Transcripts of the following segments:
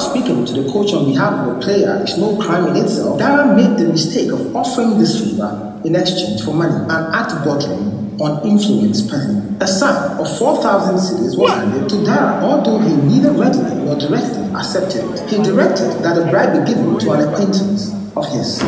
speaking to the coach on behalf of the player is no crime in itself, Dara made the mistake of offering this favor in exchange for money, an act bordering on influence planning. A sum of 4,000 cedis was handed to Dara, although he neither readily nor directly accepted it. He directed that a bribe be given to an acquaintance of his.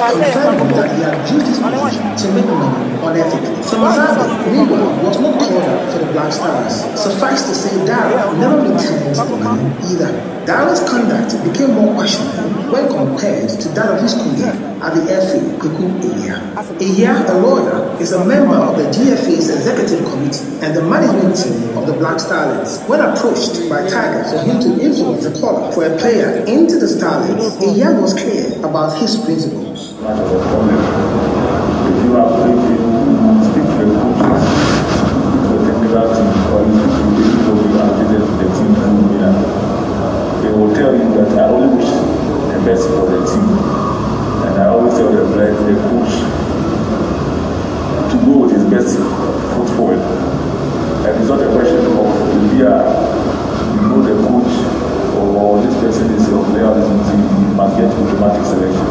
Confirming that he had used his position to make money unethically. Samazabe, meanwhile, was not called up for the Black Stars. Suffice to say, Dara never returned the money either. Dara's conduct became more questionable when compared to that of his colleague at the FA, Aremeyaw. A lawyer, is a member of the GFA's executive committee and the management team of the Black Starlets. When approached by Tigers for him to influence a call-up for a player into the Starlets, Aremeyaw was clear about his principles. If you are playing, speak to the coaches, the technical team, or you are affiliated to the team, they will tell you that I only wish the best for the team. And I always tell the coach to go with his best foot forward. And it's not a question of you know the coach or this person is your player on this team, you must get automatic selection.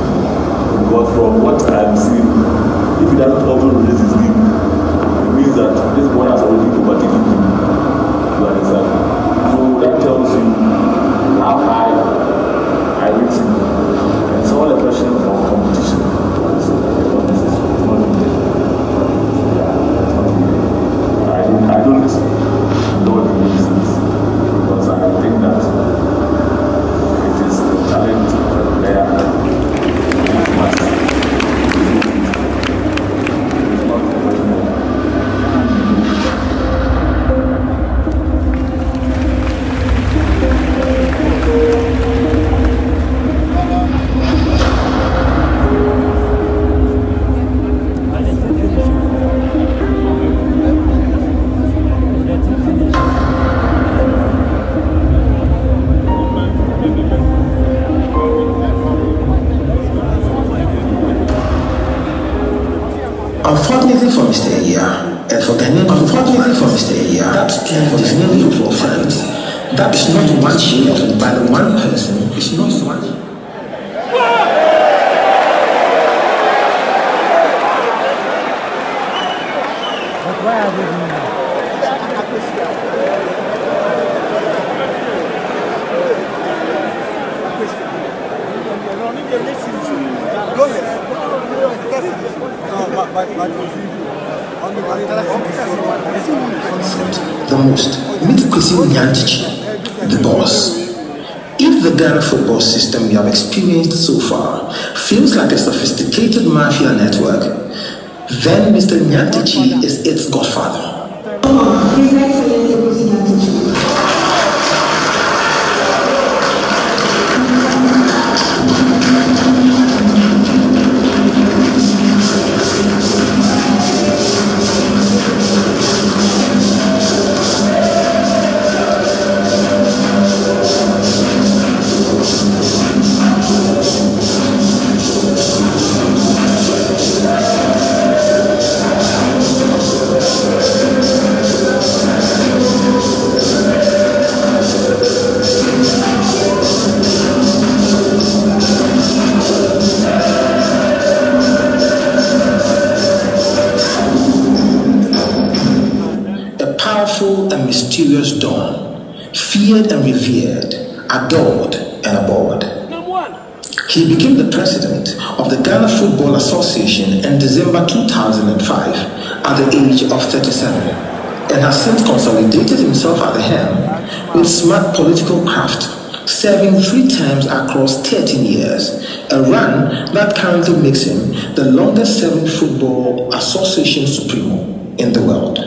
But from what I'm seeing, if he doesn't often release his game, it means that this boy has already overtaken him. You understand? So that tells you how high I rate him. And it's all a question of competition. I don't know the reasons, because I think that it is the talent of the player. Unfortunately for Mr. Aremeyaw, and for Mr. Aremeyaw, that strength is not football fans. That is not one shared by the one person. It's not one. But why are they doing that? The most, meet Kwesi Nyantichi, the boss. If the Ghana football system we have experienced so far feels like a sophisticated mafia network, then Mr. Nyantichi is its godfather. His Excellency Kwesi Nyantichi. And mysterious dawn, feared and revered, adored and abhorred. He became the president of the Ghana Football Association in December 2005 at the age of 37 and has since consolidated himself at the helm with smart political craft, serving 3 terms across 13 years, a run that currently makes him the longest serving football association supremo in the world.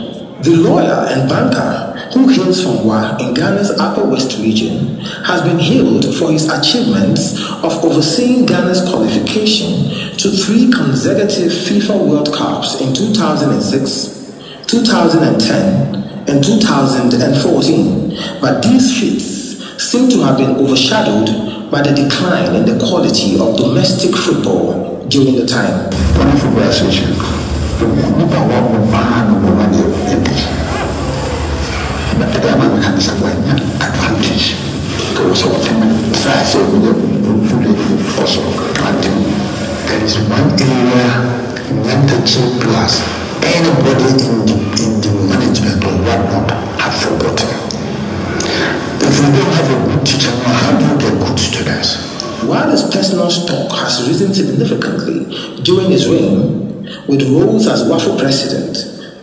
The lawyer and banker who hails from Wa in Ghana's Upper West region, has been hailed for his achievements of overseeing Ghana's qualification to 3 consecutive FIFA World Cups in 2006, 2010, and 2014. But these feats seem to have been overshadowed by the decline in the quality of domestic football during the time. Advantage because of the size of the also planting. There is one area mentorship plus anybody in the management or whatnot have forgotten. If you don't have a good teacher, how do you get good students? While his personal stock has risen significantly during his reign, with roles as WAFO president,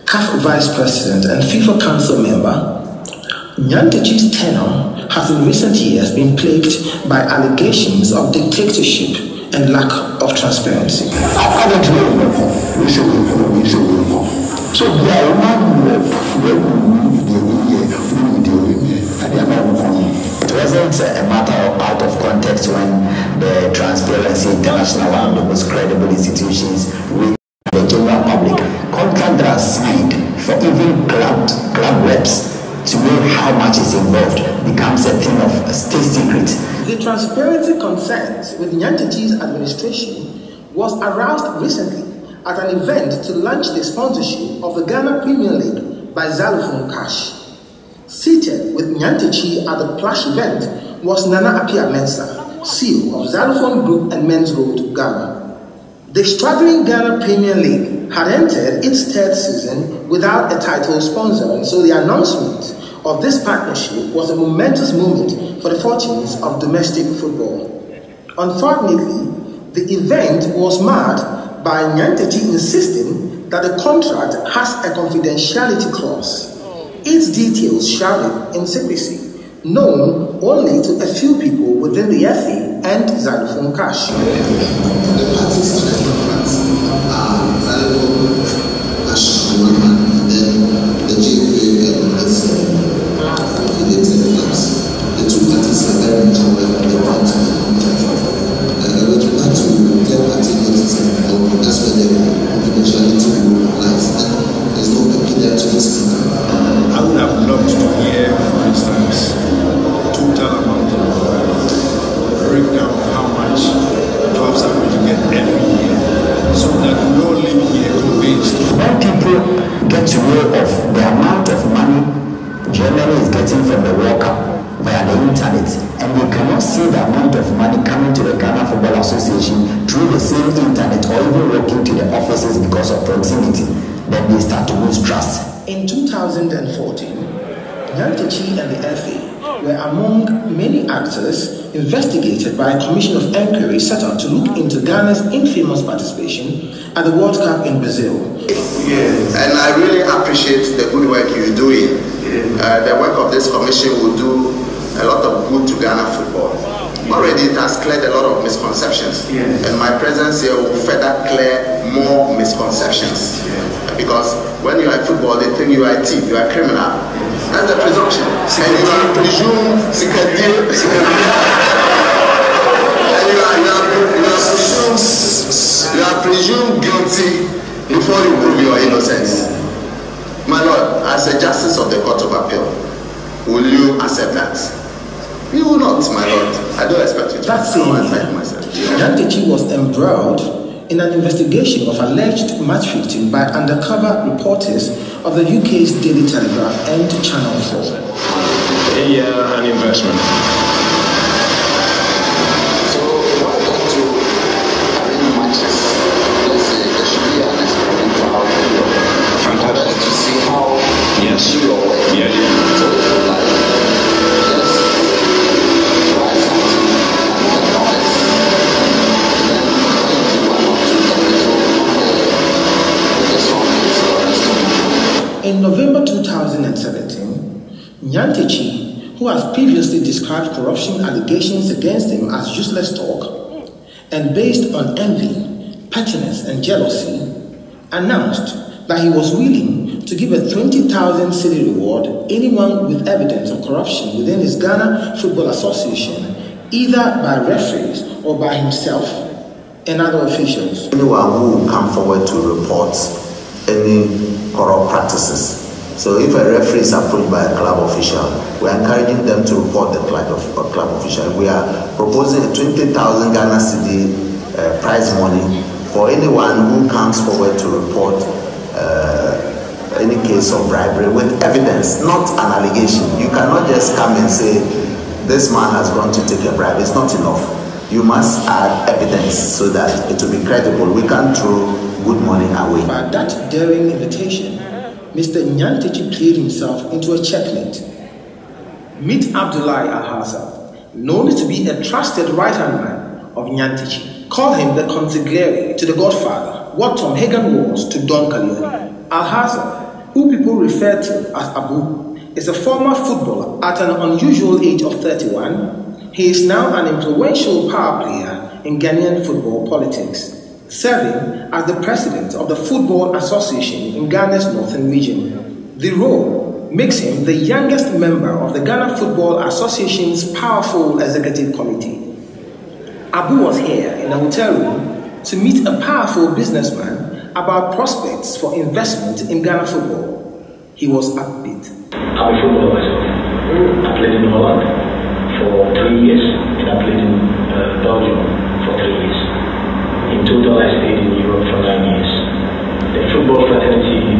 CAF vice president, and FIFA council member, Nyantechi's tenure has in recent years been plagued by allegations of dictatorship and lack of transparency. So it wasn't a matter of out of context when the Transparency International, one of the most credible institutions, with the general public, contract that are signed for even club reps to know how much is involved becomes a thing of a state secret. The transparency concerns with Nyantechi's administration was aroused recently at an event to launch the sponsorship of the Ghana Premier League by Xylophone Cash. Seated with Nyantechi at the Plash event was Nana Appiah-Mensah, CEO of Xylophone Group and Men's Road, Ghana. The struggling Ghana Premier League had entered its 3rd season without a title sponsor, and so the announcement of this partnership was a momentous moment for the fortunes of domestic football. Unfortunately, the event was marred by Nyantechi insisting that the contract has a confidentiality clause, its details shrouded in secrecy, known only to a few people within the FA and Xylophone Cash. The parties and the contracts are Xylophone Cash on one hand, and then the GFA and its affiliated clubs. The 2 parties are very much aware of the point of the contract. With regard to third-party notice, that's where the confidentiality lies. There's no peculiar to this contract. I would have loved to hear, for instance, total amount of breakdown of how much clubs are going to get every year, so that we all live here convinced. When people get to know of the amount of money Germany is getting from the World Cup via the internet, and they cannot see the amount of money coming to the Ghana Football Association through the same internet or even walking to the offices because of proximity, then they start to lose trust. In 2014, Nyantechi and the FA were among many actors investigated by a commission of inquiry set up to look into Ghana's infamous participation at the World Cup in Brazil. Yes, and I really appreciate the good work you're doing. The work of this commission will do a lot of good to Ghana football. Already it has cleared a lot of misconceptions, and my presence here will further clear more misconceptions. Because when you are in football, they think you are a thief, you are a criminal. That's the presumption. And you are presumed you are presumed guilty before you prove your innocence. My Lord, as a justice of the Court of Appeal, will you accept that? You will not, my Lord. I don't expect you to. That same year, Nyantechi was embroiled in an investigation of alleged match fixing by undercover reporters of the UK's Daily Telegraph and Channel 4. An investment. So, why don't you arrange matches? Let's say there should be an experimental period. Fantastic. To see how Yes. you do your work. Yeah. So, like, just try something and get honest. Then, if you are not too technical, this one is the rest of it. In November 2017, Nyantechi, who has previously described corruption allegations against him as useless talk and based on envy, pettiness, and jealousy, announced that he was willing to give a 20,000 cedi reward anyone with evidence of corruption within his Ghana Football Association, either by referees or by himself and other officials. Anyone who will come forward to report any corrupt practices. So if a referee is approached by a club official, we are encouraging them to report the club official. We are proposing a 20,000 Ghana cedi prize money for anyone who comes forward to report any case of bribery with evidence, not an allegation. You cannot just come and say, this man has gone to take a bribe. It's not enough. You must add evidence so that it will be credible. We can't throw good money away. By that daring invitation, Mr. Nyantechi played himself into a checkmate. Meet Abdullahi Al-Hassan, known to be a trusted right-hand man of Nyantechi. Call him the consigliere to the Godfather, what Tom Hagan was to Don Corleone. Al-Hassan, who people refer to as Abu, is a former footballer at an unusual age of 31. He is now an influential power player in Ghanaian football politics, serving as the president of the Football Association in Ghana's northern region. The role makes him the youngest member of the Ghana Football Association's powerful executive committee. Abu was here in a hotel room to meet a powerful businessman about prospects for investment in Ghana football. He was upbeat. I'm a footballer myself. I played in Holland for 3 years, and I played in Belgium for 3 years. In total, I stayed in Europe for 9 years. The football fraternity,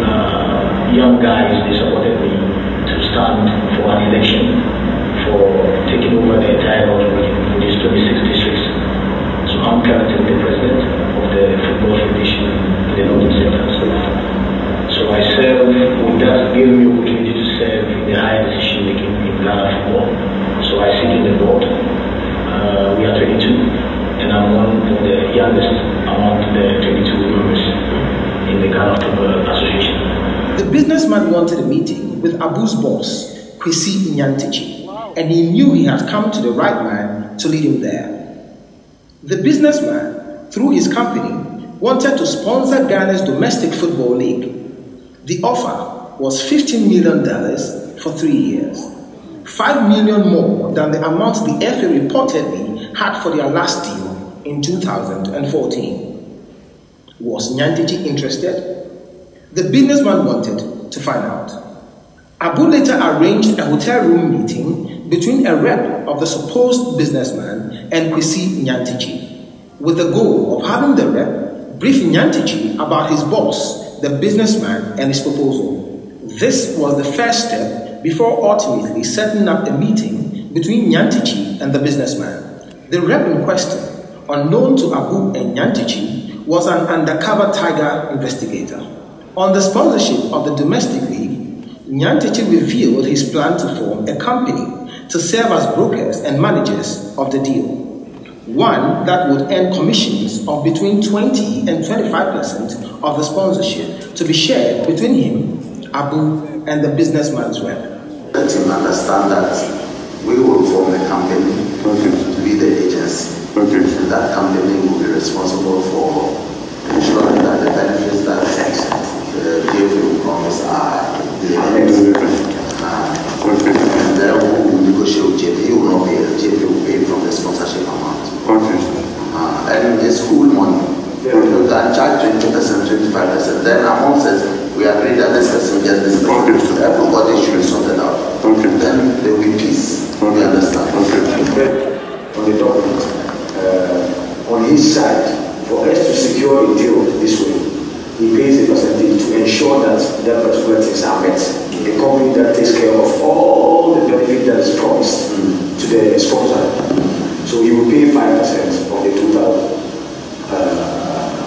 young guys, they supported me to stand for an election for taking over the entire Belgium region, which is 26 districts. So I'm currently the president of the Football Federation in the Northern Centre. So I serve, that gave me the opportunity to serve in the higher decision making in Ghana football. So I sit in the board. We are 22, and I'm one of the youngest among the 22 members in the Ghana Football Association. The businessman wanted a meeting with Abu's boss, Kwesi Nyantechi, and he knew he had come to the right man to lead him there. The businessman, through his company, wanted to sponsor Ghana's domestic football league. The offer was $15 million for 3 years, $5 million more than the amount the FA reportedly had for their last deal in 2014. Was Nyantechi interested? The businessman wanted to find out. Abu later arranged a hotel room meeting between a rep of the supposed businessman and Kwesi Nyantechi, with the goal of having the rep brief Nyantechi about his boss, the businessman, and his proposal. This was the first step before ultimately setting up a meeting between Nyantechi and the businessman. The rep in question, unknown to Abu and Nyantechi, was an undercover tiger investigator. On the sponsorship of the domestic league, Nyantechi revealed his plan to form a company to serve as brokers and managers of the deal. One that would earn commissions of between 20 and 25% of the sponsorship to be shared between him, Abu, and the businessman's rep. Let him understand that we will form a company to be the agency. And that company will be responsible for ensuring that the benefits that the GFA will promise are delivered. And then we will negotiate with GFA. He will not pay, GFA will pay from the sponsorship amount. And the school money, we can charge 20%, 25%. Then amongst us, we agree that this person gets this person. Everybody should be sorted out. Then there will be peace. We understand. On the document, on his side, for us to secure a deal this way, he pays a percentage to ensure that that particular things are met. A company that takes care of all the benefit that is promised to the sponsor. So he will pay 5% of the total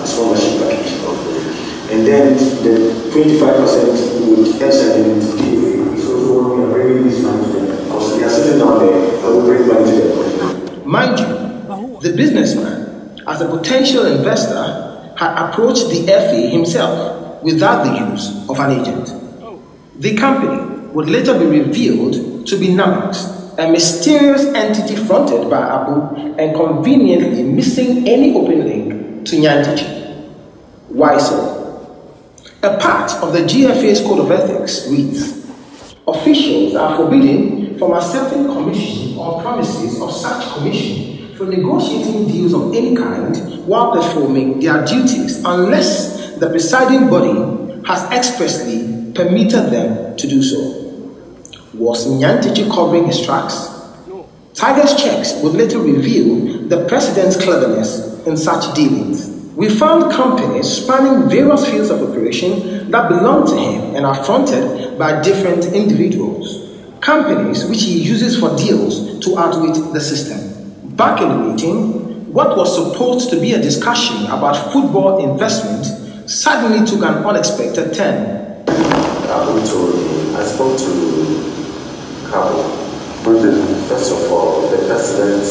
sponsorship package. And then the 25% would enter in GFA. So we are bringing this money to them. Because they are sitting down there, I will bring money to them. Mind you, the businessman, as a potential investor, had approached the FA himself without the use of an agent. The company would later be revealed to be Namax, a mysterious entity fronted by Abu and conveniently missing any open link to Nyantechi. Why so? A part of the GFA's Code of Ethics reads, officials are forbidden from accepting commission on promises of such commission for negotiating deals of any kind while performing their duties unless the presiding body has expressly permitted them to do so. Was Nyantechi covering his tracks? Tiger's checks would later reveal the president's cleverness in such dealings. We found companies spanning various fields of operation that belong to him and are fronted by different individuals. Companies which he uses for deals to outwit the system. Back in the meeting, what was supposed to be a discussion about football investment suddenly took an unexpected turn. I spoke to Cabo. First of all, the president,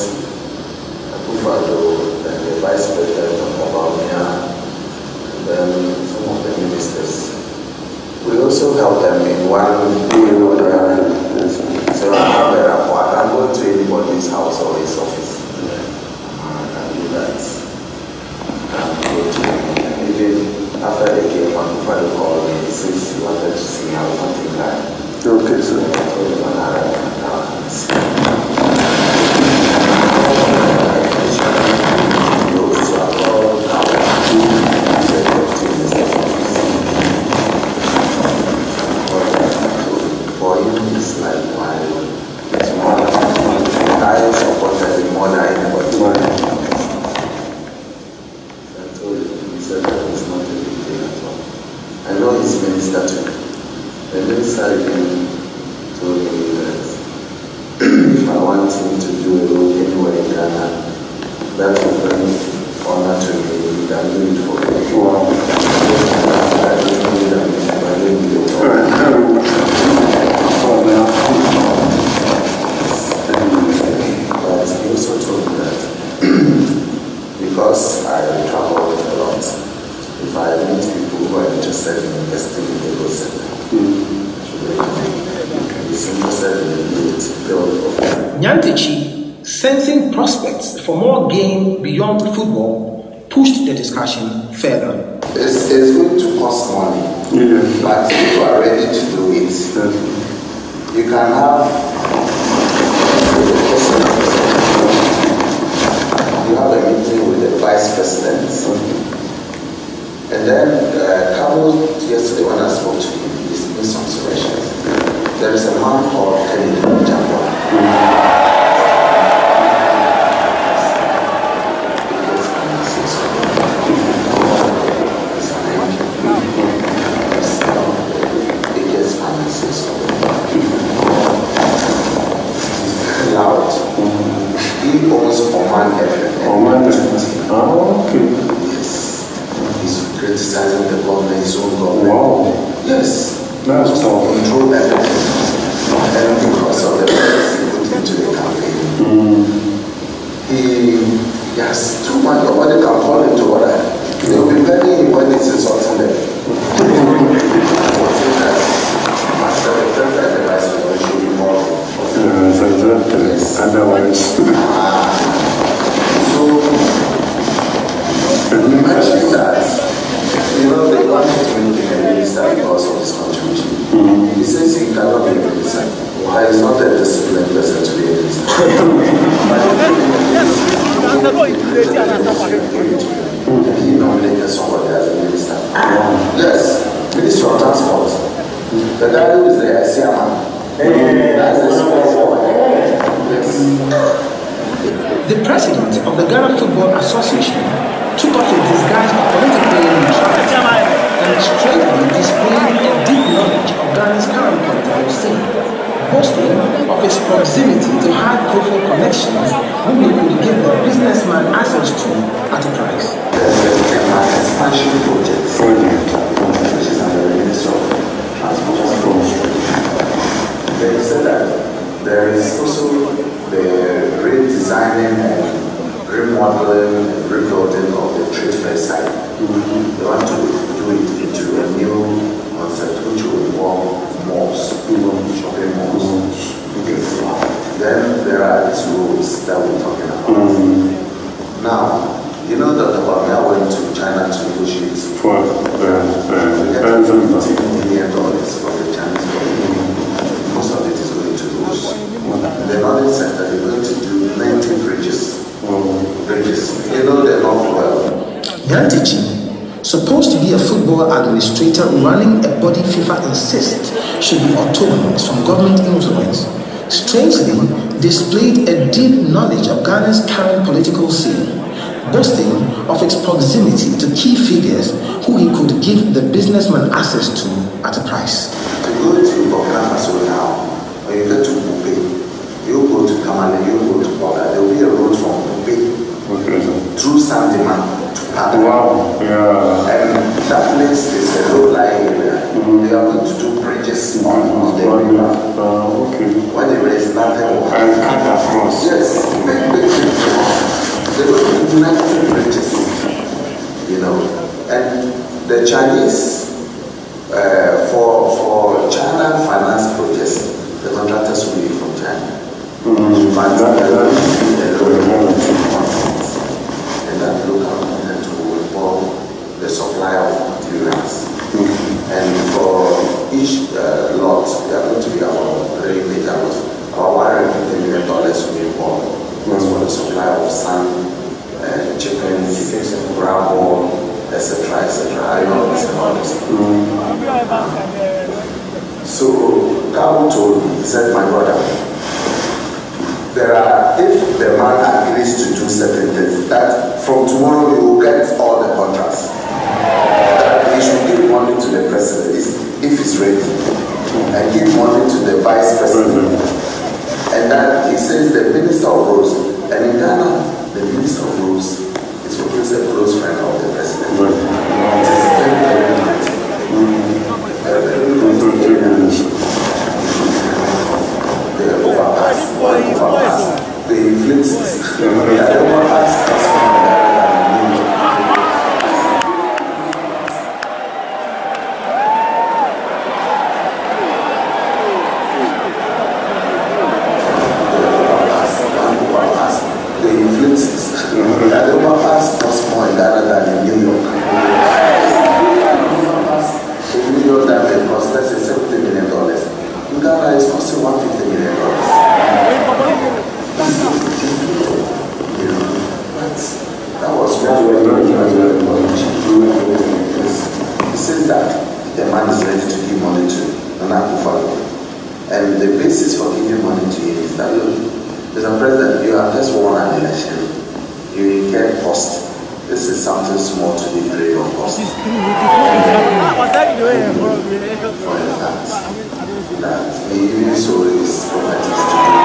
Akufo-Addo, and the vice president of Aremeyaw, and then some of the ministers. We also help them in one way or the other. So I have a rapport. I can go to anybody's house or his office. I can do that. I can go to even after they came, Akufo-Addo called me. He says he wanted to see how something like. Okay, so I told him for him, it's like why it's more. I supported him more than anybody. I told him, he said that it's not a big deal at all. I know he's minister too. The minister even told me that if I want him to do a role anywhere in Ghana, that will bring honor to me. He can do it for me. Wow. I don't know that I don't do it for me. But he also told me that because I travel a lot, if I meet people who are interested in investing in the Lagos sector, Nyantechi, sensing prospects for more gain beyond football, pushed the discussion further. It's going to cost money, but if you are ready to do it, you can have a meeting with the vice president, and then Cabo yesterday when I spoke to him, he made some observations. There is a man called Kennedy Jabwa. He owns Oman FM. Oman FM. Oh, okay. Yes. He's criticizing the government, his own government. Wow. Yes. That's to control everything. And because of the policy he put into the campaign, he has too much. Nobody can call him to order. They will be paying him when he's insulting them. Master, the president advice should be more. Yes. Otherwise. So, you mentioned that, you know, they want to make a minister because of his contribution. He says he cannot be a minister. Why is not a disciplined person to be a minister? He nominated somebody as a minister. Yes, Minister of Transport. The guy who is the SCM. That's the sport. The president of the Ghana Football Association took off a disguise of political neutrality and straightly displayed a deep knowledge of Ghana's current political scene, boasting of his proximity to high-profile connections whom he could give the businessman access to at a price. There's an expansion project, which is under the Ministry of Transport. They said that there is also the redesigning and remodeling and rebuilding of the trade fair site. They want to do it into a new concept which will involve malls, shopping malls. Then there are these roads that we're talking about. Now, you know that Aremeyaw went to China to negotiate for the Yantichi, supposed to be a football administrator running a body FIFA insists should be autonomous from government influence, strangely displayed a deep knowledge of Ghana's current political scene, boasting of its proximity to key figures who he could give the businessman access to at a price. To go to Burkina Faso now, when you get to Bupe, you go to Tamale, you go to Boga, there will be a road from Bupe through Sandima to Pada. Wow, yeah. And that place is a low-lying area. They are going to do bridges on the river. Okay. When there is nothing, and cut across. yes, big bridges. They were 19 bridges, you know, and the Chinese, for China finance projects, the contractors will be from China. But there will be a local content, and that local content will involve the supply of materials. And for each lot, there are going to be about 3 major lots, about $150 million will be involved. That's for the supply of sand, chickens, gravel, etc., irons and all this. So Gabo told me, he said, my brother, if the man agrees to do certain things, that from tomorrow you will get all the contracts. That he should give money to the president if he's ready, and give money to the vice president. And that he says the Minister of Roads, and in Ghana, the Minister of Roads is always a close friend of the president. It is very good. They overpass, they inflate it. The overpass comes from and the basis for giving money to you is that, look, Mr. President, you have just won an election. You incur cost. This is something small to be very of cost. For the fact that he even sold his properties to you.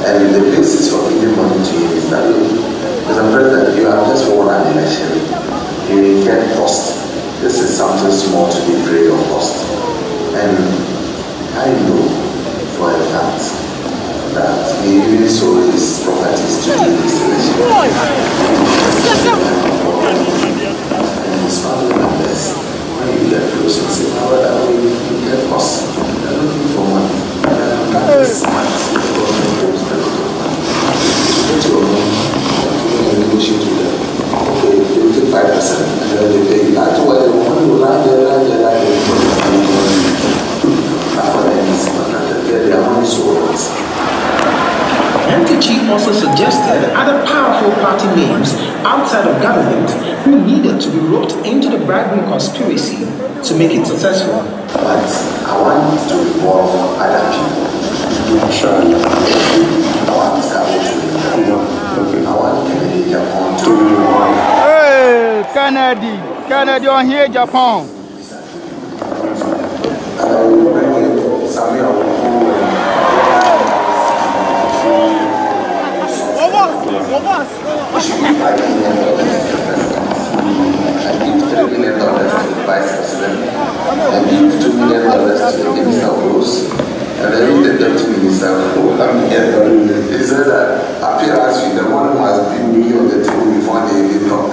And the basis for giving money to you is that, Mr. President, you have just won an election. You incur cost. This is something small to be free of cost. And I know for a fact that he even sold his properties to do this election. And his family members, when you get close and say, how are we incur cost? They're looking for money. That is smart. Negotiate with them. Okay, they take 5%, and then they pay. That's why the money will lie there. Their money so much. MTG also suggested other powerful party names outside of government who needed to be roped into the bribery conspiracy to make it successful. But I want to involve other people. Sure. Kennedy on here, Japan. I give $3 million to the vice president. I give $2 million to the minister of rules. And then the deputy minister he said that appearance with the money must be me on the table before they even talk.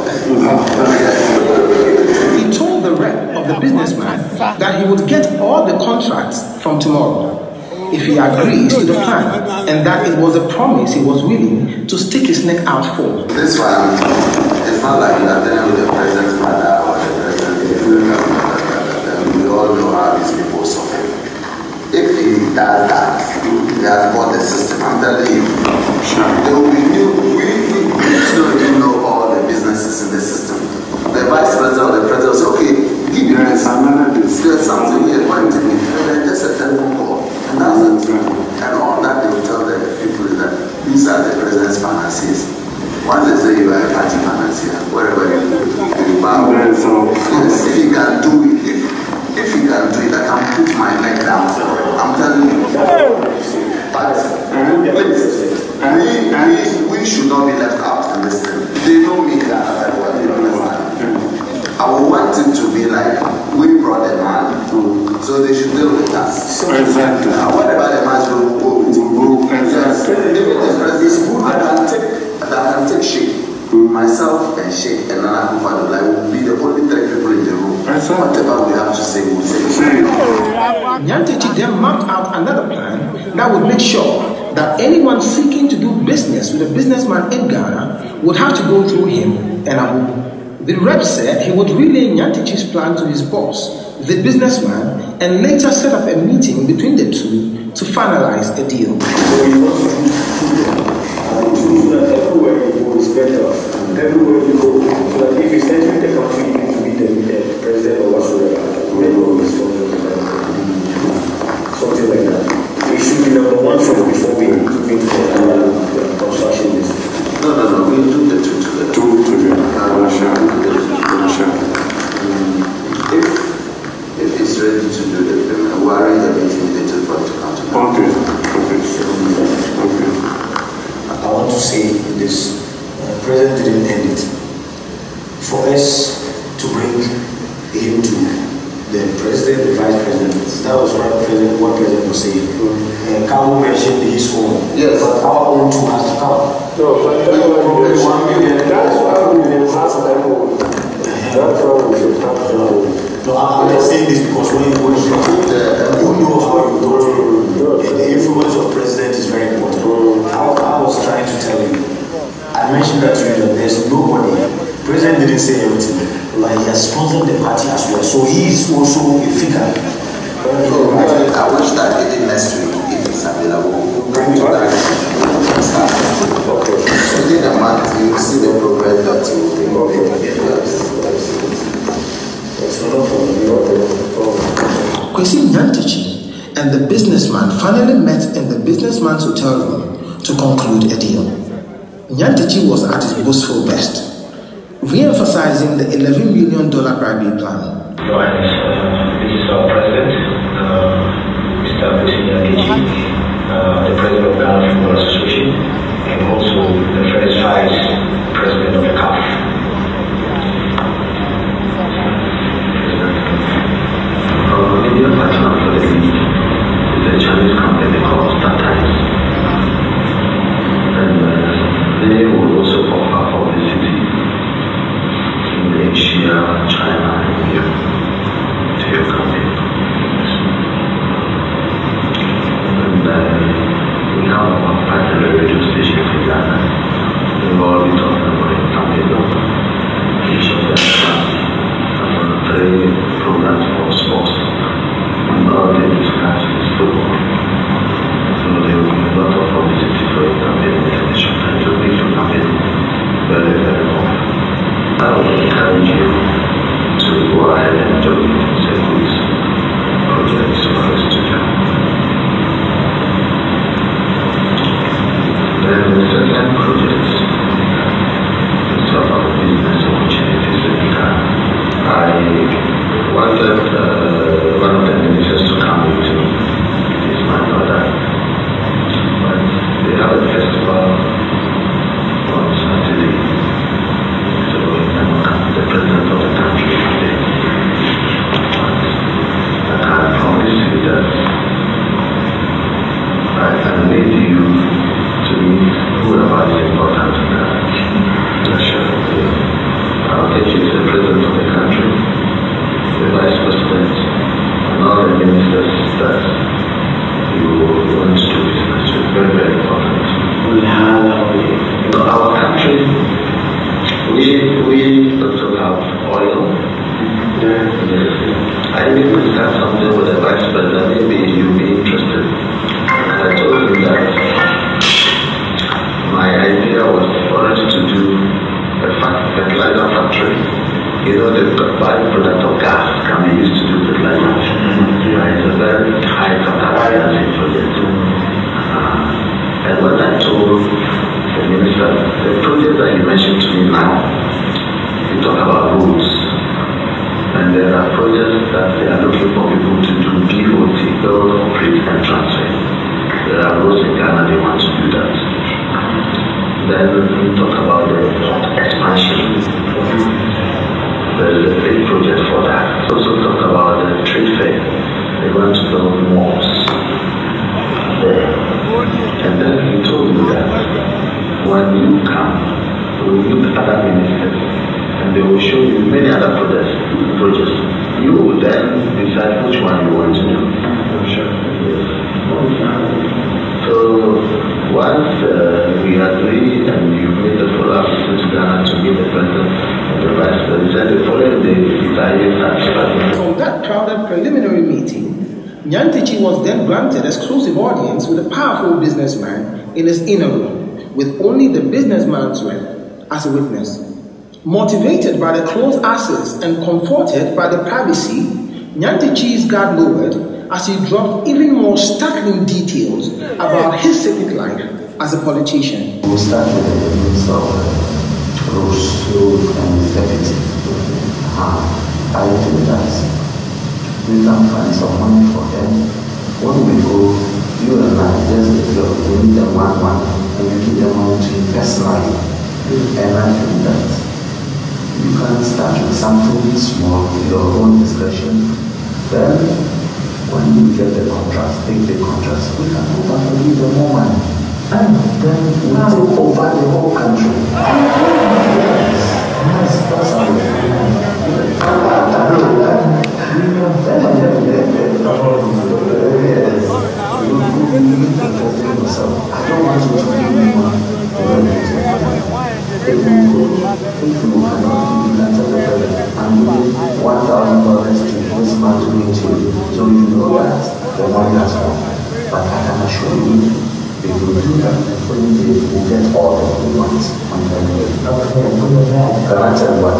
He told the rep of the businessman that he would get all the contracts from tomorrow if he agrees to the plan, and that it was a promise he was willing to stick his neck out for. This one, it's not like you are dealing with the president's mother or the president. We all know how these people suffer. If he does that, he has bought the system. I'm telling you, there will be new. We don't even know all the businesses in the system. The vice president or the president will say, okay, give me this. There's something here pointing me. And then just a telephone call. And that's it. And all that they will tell the people is that these are the president's financiers. Once they say you are a party financier, wherever you bow. Yes, if you can do it, if you can do it, I can put my neck down for it. I'm telling you. But we should not be left out in this thing. They know me that they don't understand. I would want it to be like we brought the man, so they should deal with us. Exactly. Whatever the man will go with, yes. That can take shape. Myself and Sheikh and Nana Kufadulai will be the only 3 people in the room. Whatever we have to say, we'll say. Nyantechi then mapped out another plan that would make sure that anyone seeking to do business with a businessman in Ghana would have to go through him and Abu. The rep said he would relay Nyantechi's plan to his boss, the businessman, and later set up a meeting between the two to finalize a deal. Everywhere you go is better. Everywhere you go, so that if it's entering the country, you need to meet the president or whatsoever. Something like that. We should be number one from before we meet the construction business. No, we do the two together. If it's ready to do the payment, we'll arrange a meeting later for it to come to Okay. I want to say this. The president didn't end it. For us to bring him to the president, the vice president, that was what president was saying. Kamu mentioned his own, yes, but our own too has to come. No, but probably 1 million. That's why we didn't ask them. That's why we should have them. No, I'm just saying this because when you know how you do it. The influence of president is very important. I was trying to tell you. I mentioned that to you that there's nobody. President didn't say everything. Like he has sponsored the party as well, so he is also a figure. I wish that it did next week if it's available. Bring to that. Within a month, you will see the progress that you will be making. Kwesi Nyantechi and the businessman finally met in the businessman's hotel room to conclude a deal. Nyantechi was at his boastful best, re-emphasizing the $11 million bribery plan. Your Highness, this is our president, Mr. Nyantechi, the president of Ghana Football Association, and also the first vice president of the CAF. Media partner for the league is a Chinese company called StarTimes, and they will also offer publicity in Asia, China, and India to your company. And we have have a festival on Saturday. So the president of the country is there. I can promise you that I can lead you to meet whoever is important in that. I'll take you to the president of the country, the vice president, and all the ministers that you want to do business with. Very, very important. Our country, we also have oil. I even discussed something with the vice president, maybe you'll be interested. And I told him that my idea was for us to do a fertilizer factory. You know, the byproduct of gas can be used to do fertilizer. It's a very high capacity project. And when I told the minister, the project that you mentioned to me now, you talk about roads. And there are projects that they are looking for people to do BOT, build, operate, and transfer. There are roads in Ghana, they want to do that. Then we talk about the expansion. There is a big project for that. Also talk about the trade fair. They want to build malls there. And then he told me that when you come, we will meet other ministers and they will show you many other projects. You will then decide which one you want to do. Sure. Yes. So once we agree and you made the follow-up to Ghana to meet the president and the vice president, the following day the Italians are starting. From that crowded preliminary meeting, Nyantichi was then granted exclusive audience with a powerful businessman in his inner room, with only the businessman's rep as a witness. Motivated by the close access and comforted by the privacy, Nyantichi's guard lowered as he dropped even more startling details about his civic life as a politician. We'll start with the Minister of Road and Deputy. I think that we can find some money for them. When we go, you and I just give them one, and you give them money to invest personally. And I think that you can start with something small, your own discretion. Then, when you get the contract, take the contract, we can go back and give them more money. And then we take over the whole country. Yes, that's how we do it. I don't want you to give me money. If you cannot give I'm giving $1,000 to this man to meet you, so you know that the money has come. But I can assure you, if you do that, you will get all that you want. Can I tell you what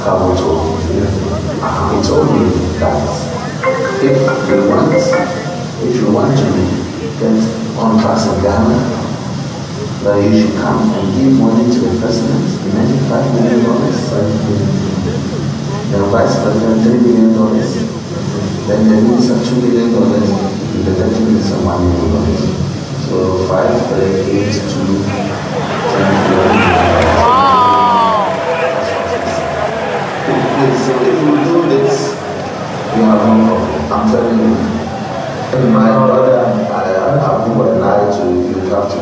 Cabo told me? He told me that if you want to get contracts in Ghana, that you should come and give money to the president, imagine $5 million, the vice president $3 million, then the minister $2 million, the deputy minister $1 million. So 5, 3, 8, 2, 10 million. So if you do this, you have no problem. I'm telling you. My brother, Abu and I too, you have to.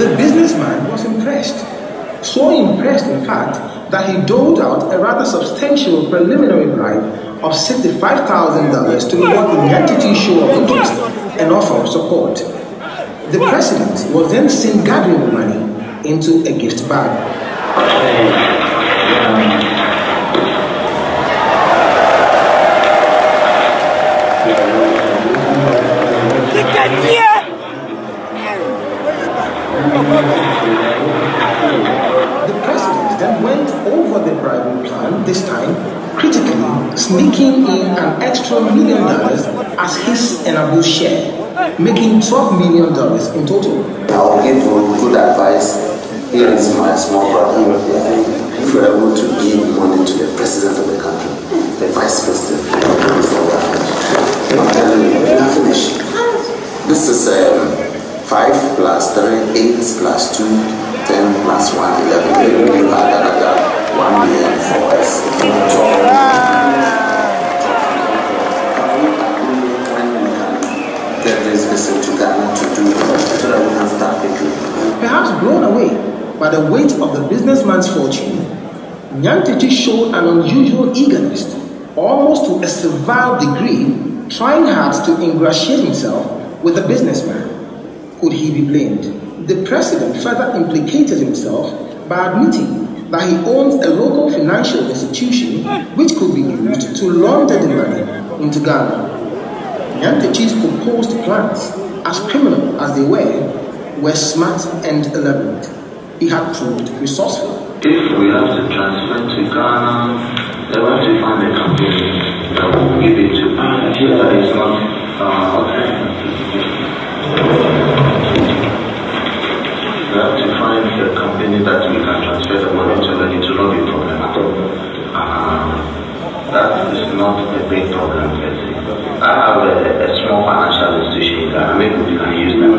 The businessman was impressed. So impressed, in fact, that he doled out a rather substantial preliminary bribe of $65,000 to reward the Nyantichi show of interest and offer of support. The president was then seen gathering the money into a gift bag. The president then went over the bribery plan, this time critically, sneaking in an extra $1 million as his and Abu's share, making $12 million in total. I'll give you good advice. Here is my small brother. If you're able to give money to the president of the country, the vice president, I'm telling you, expect this visit to Ghana to do so that we can start quickly? Perhaps blown away by the weight of the businessman's fortune, Nyantechi showed an unusual eagerness, almost to a servile degree, trying hard to ingratiate himself with the businessman. Could he be blamed? The president further implicated himself by admitting that he owns a local financial institution which could be used to launder the money into Ghana. Nyantechi's proposed plans, as criminal as they were smart and elaborate. He had proved resourceful. If we have to transfer to Ghana, then we have to find a company that will give it to that is not we have to find a company that we can transfer the money to, and it will not be a problem at all. That is not a big problem. I have a small financial institution in Ghana. Maybe we can use them.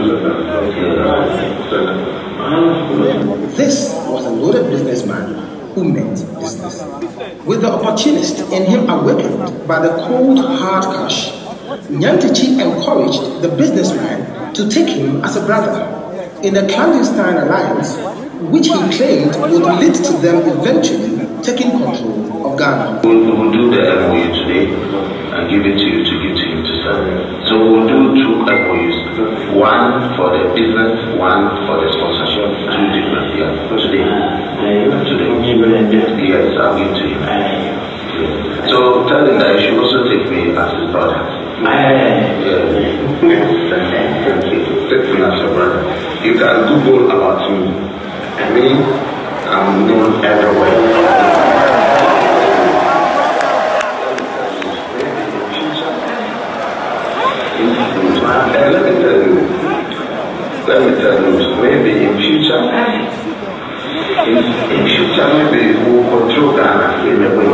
This was a loaded businessman who meant business. With the opportunist in him awakened by the cold, hard cash, Nyantechi encouraged the businessman to take him as a brother in a clandestine alliance which he claimed would lead to them eventually taking control of Ghana. We'll do the MOU today and give it to you to give to him to sell. So we'll do 2 MOUs. One for the business, one for the sponsorship. 2 different, today. Yes, I'll give to him. So tell him that he should also take me as his brother. Take me as a brother. You can Google about me. I'm known everywhere. Let me tell you, maybe in future, maybe we'll control Ghana in a way.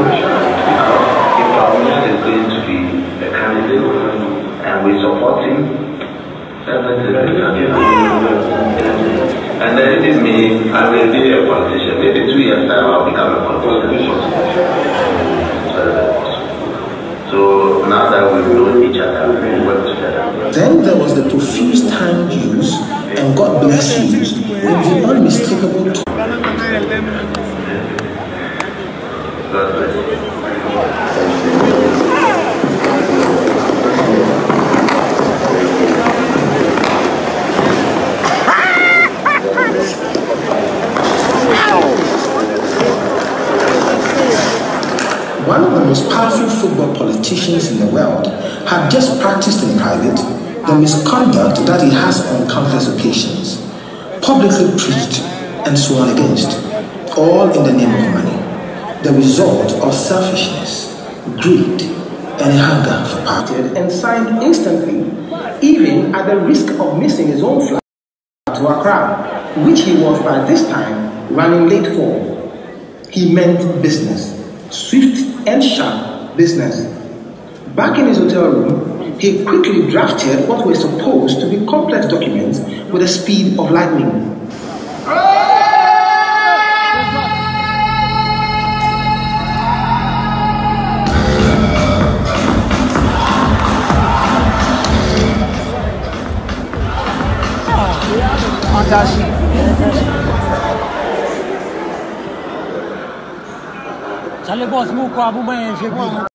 If our man is going to be a candidate and we support him, and then it means I will be a politician. Maybe 2 years time I'll become a politician. So now that we know each other, we work together. Then there was the profuse time use and God bless you with the unmistakable God bless you. One of the most powerful football politicians in the world had just practiced in private the misconduct that he has on countless occasions, publicly preached and sworn against, all in the name of money, the result of selfishness, greed, and a hunger for power. And signed instantly, even at the risk of missing his own flight to Accra, which he was by this time running late for. He meant business, swift and sharp business. Back in his hotel room, he quickly drafted what were supposed to be complex documents with the speed of lightning. Sale boss mo ko abu